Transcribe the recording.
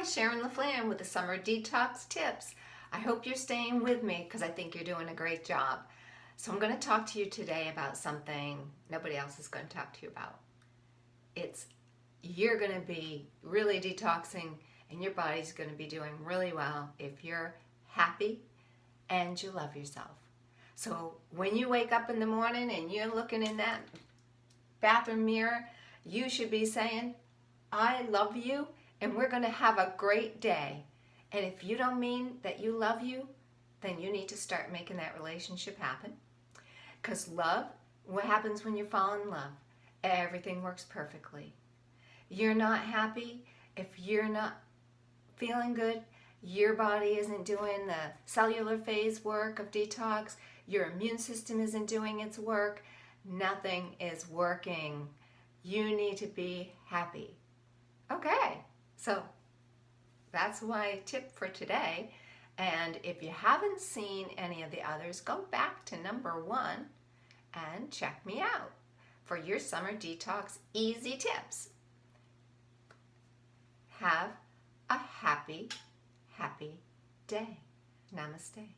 Sharon LaFlamme with the Summer Detox Tips. I hope you're staying with me because I think you're doing a great job. So I'm going to talk to you today about something nobody else is going to talk to you about. You're going to be really detoxing and your body's going to be doing really well if you're happy and you love yourself. So when you wake up in the morning and you're looking in that bathroom mirror, you should be saying, I love you and we're going to have a great day. And if you don't mean that you love you, then you need to start making that relationship happen. Because love, what happens when you fall in love? Everything works perfectly. You're not happy, if you're not feeling good, your body isn't doing the cellular phase work of detox, your immune system isn't doing its work, nothing is working. You need to be happy. Okay, so that's my tip for today. And if you haven't seen any of the others, go back to number 1 and check me out for your summer detox easy tips. Have a happy, happy day. Namaste.